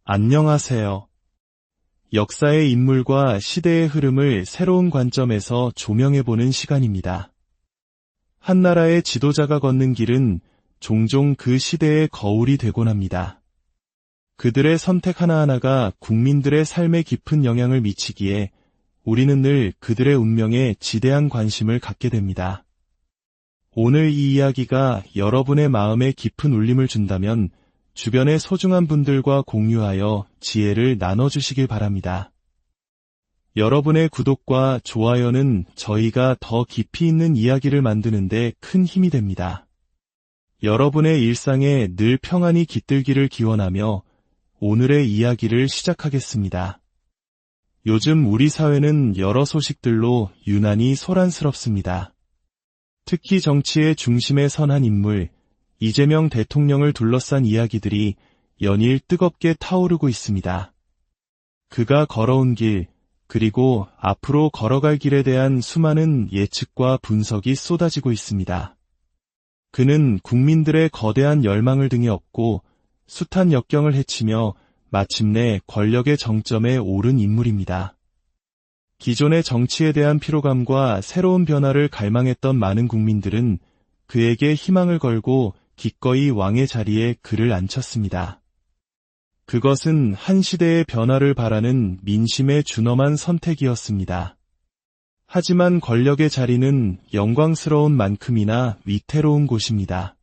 안녕하세요. 역사의 인물과 시대의 흐름을 새로운 관점에서 조명해보는 시간입니다. 한 나라의 지도자가 걷는 길은 종종 그 시대의 거울이 되곤 합니다. 그들의 선택 하나하나가 국민들의 삶에 깊은 영향을 미치기에 우리는 늘 그들의 운명에 지대한 관심을 갖게 됩니다. 오늘 이 이야기가 여러분의 마음에 깊은 울림을 준다면 주변의 소중한 분들과 공유하여 지혜를 나눠주시길 바랍니다. 여러분의 구독과 좋아요는 저희가 더 깊이 있는 이야기를 만드는데 큰 힘이 됩니다. 여러분의 일상에 늘 평안이 깃들기를 기원하며 오늘의 이야기를 시작하겠습니다. 요즘 우리 사회는 여러 소식들로 유난히 소란스럽습니다. 특히 정치의 중심에 선 한 인물, 이재명 대통령을 둘러싼 이야기들이 연일 뜨겁게 타오르고 있습니다. 그가 걸어온 길, 그리고 앞으로 걸어갈 길에 대한 수많은 예측과 분석이 쏟아지고 있습니다. 그는 국민들의 거대한 열망을 등에 업고 숱한 역경을 헤치며 마침내 권력의 정점에 오른 인물입니다. 기존의 정치에 대한 피로감과 새로운 변화를 갈망했던 많은 국민들은 그에게 희망을 걸고 기꺼이 왕의 자리에 그를 앉혔습니다. 그것은 한 시대의 변화를 바라는 민심의 준엄한 선택이었습니다. 하지만 권력의 자리는 영광스러운 만큼이나 위태로운 곳입니다.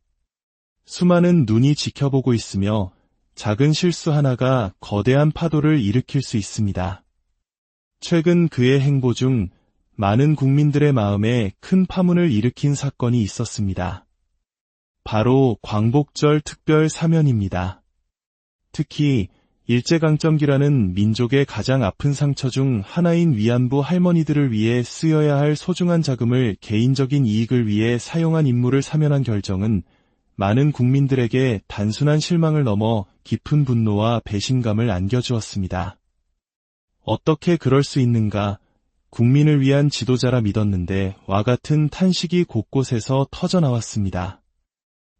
수많은 눈이 지켜보고 있으며 작은 실수 하나가 거대한 파도를 일으킬 수 있습니다. 최근 그의 행보 중 많은 국민들의 마음에 큰 파문을 일으킨 사건이 있었습니다. 바로 광복절 특별 사면입니다. 특히 일제강점기라는 민족의 가장 아픈 상처 중 하나인 위안부 할머니들을 위해 쓰여야 할 소중한 자금을 개인적인 이익을 위해 사용한 인물을 사면한 결정은 많은 국민들에게 단순한 실망을 넘어 깊은 분노와 배신감을 안겨주었습니다. 어떻게 그럴 수 있는가? 국민을 위한 지도자라 믿었는데 와 같은 탄식이 곳곳에서 터져나왔습니다.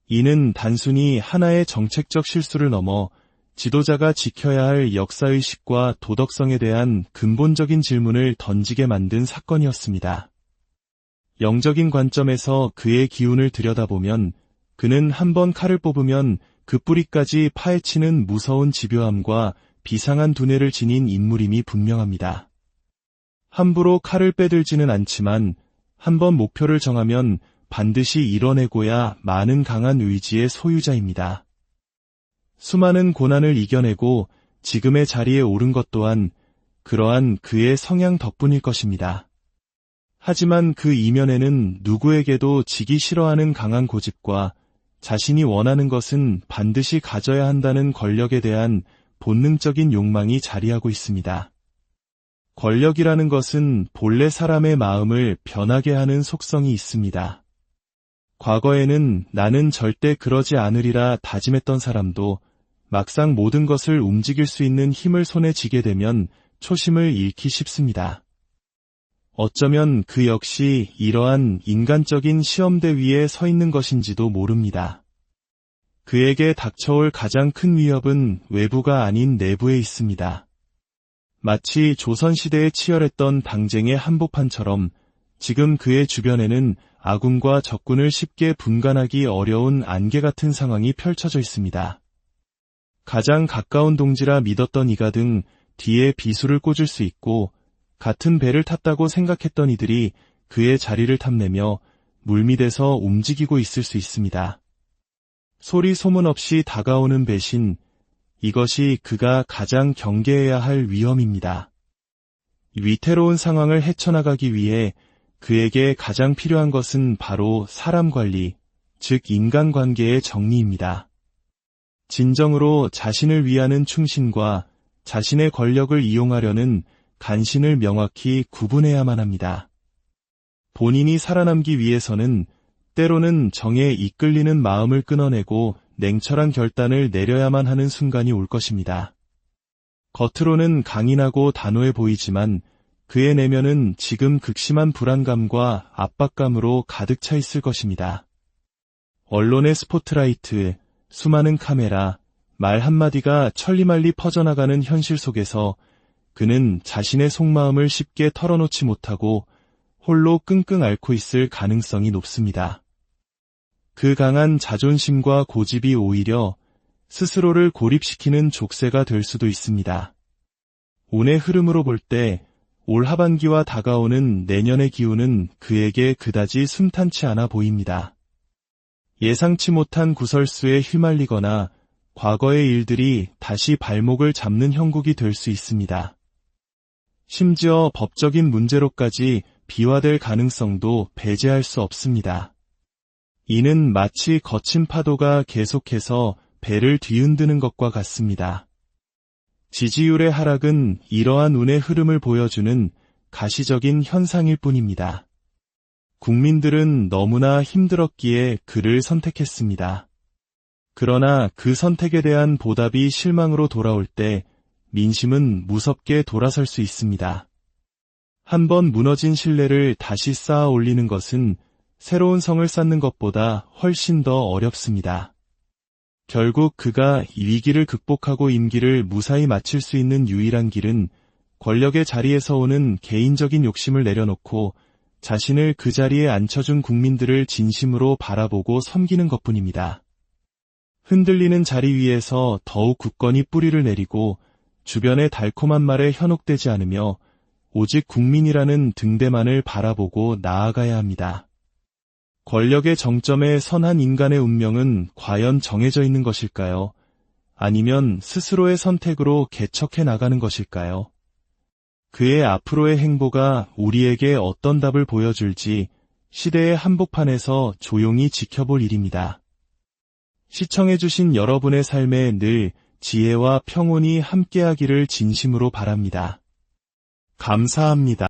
이는 단순히 하나의 정책적 실수를 넘어 지도자가 지켜야 할 역사의식과 도덕성에 대한 근본적인 질문을 던지게 만든 사건이었습니다. 영적인 관점에서 그의 기운을 들여다보면 그는 한 번 칼을 뽑으면 그 뿌리까지 파헤치는 무서운 집요함과 비상한 두뇌를 지닌 인물임이 분명합니다. 함부로 칼을 빼들지는 않지만 한 번 목표를 정하면 반드시 이뤄내고야 마는 강한 의지의 소유자입니다. 수많은 고난을 이겨내고 지금의 자리에 오른 것 또한 그러한 그의 성향 덕분일 것입니다. 하지만 그 이면에는 누구에게도 지기 싫어하는 강한 고집과 자신이 원하는 것은 반드시 가져야 한다는 권력에 대한 본능적인 욕망이 자리하고 있습니다. 권력이라는 것은 본래 사람의 마음을 변하게 하는 속성이 있습니다. 과거에는 나는 절대 그러지 않으리라 다짐했던 사람도 막상 모든 것을 움직일 수 있는 힘을 손에 쥐게 되면 초심을 잃기 쉽습니다. 어쩌면 그 역시 이러한 인간적인 시험대 위에 서 있는 것인지도 모릅니다. 그에게 닥쳐올 가장 큰 위협은 외부가 아닌 내부에 있습니다. 마치 조선시대에 치열했던 당쟁의 한복판처럼 지금 그의 주변에는 아군과 적군을 쉽게 분간하기 어려운 안개 같은 상황이 펼쳐져 있습니다. 가장 가까운 동지라 믿었던 이가 등 뒤에 비수를 꽂을 수 있고 같은 배를 탔다고 생각했던 이들이 그의 자리를 탐내며 물밑에서 움직이고 있을 수 있습니다. 소리 소문 없이 다가오는 배신, 이것이 그가 가장 경계해야 할 위험입니다. 위태로운 상황을 헤쳐나가기 위해 그에게 가장 필요한 것은 바로 사람 관리, 즉 인간관계의 정리입니다. 진정으로 자신을 위하는 충신과 자신의 권력을 이용하려는 간신을 명확히 구분해야만 합니다. 본인이 살아남기 위해서는 때로는 정에 이끌리는 마음을 끊어내고 냉철한 결단을 내려야만 하는 순간이 올 것입니다. 겉으로는 강인하고 단호해 보이지만 그의 내면은 지금 극심한 불안감과 압박감으로 가득 차 있을 것입니다. 언론의 스포트라이트, 수많은 카메라, 말 한마디가 천리말리 퍼져나가는 현실 속에서 그는 자신의 속마음을 쉽게 털어놓지 못하고 홀로 끙끙 앓고 있을 가능성이 높습니다. 그 강한 자존심과 고집이 오히려 스스로를 고립시키는 족쇄가 될 수도 있습니다. 운의 흐름으로 볼 때 올 하반기와 다가오는 내년의 기운은 그에게 그다지 순탄치 않아 보입니다. 예상치 못한 구설수에 휘말리거나 과거의 일들이 다시 발목을 잡는 형국이 될 수 있습니다. 심지어 법적인 문제로까지 비화될 가능성도 배제할 수 없습니다. 이는 마치 거친 파도가 계속해서 배를 뒤흔드는 것과 같습니다. 지지율의 하락은 이러한 운의 흐름을 보여주는 가시적인 현상일 뿐입니다. 국민들은 너무나 힘들었기에 그를 선택했습니다. 그러나 그 선택에 대한 보답이 실망으로 돌아올 때 민심은 무섭게 돌아설 수 있습니다. 한번 무너진 신뢰를 다시 쌓아 올리는 것은 새로운 성을 쌓는 것보다 훨씬 더 어렵습니다. 결국 그가 위기를 극복하고 임기를 무사히 마칠 수 있는 유일한 길은 권력의 자리에서 오는 개인적인 욕심을 내려놓고 자신을 그 자리에 앉혀준 국민들을 진심으로 바라보고 섬기는 것뿐입니다. 흔들리는 자리 위에서 더욱 굳건히 뿌리를 내리고 주변의 달콤한 말에 현혹되지 않으며 오직 국민이라는 등대만을 바라보고 나아가야 합니다. 권력의 정점에 선 한 인간의 운명은 과연 정해져 있는 것일까요? 아니면 스스로의 선택으로 개척해 나가는 것일까요? 그의 앞으로의 행보가 우리에게 어떤 답을 보여줄지 시대의 한복판에서 조용히 지켜볼 일입니다. 시청해주신 여러분의 삶에 늘 지혜와 평온이 함께하기를 진심으로 바랍니다. 감사합니다.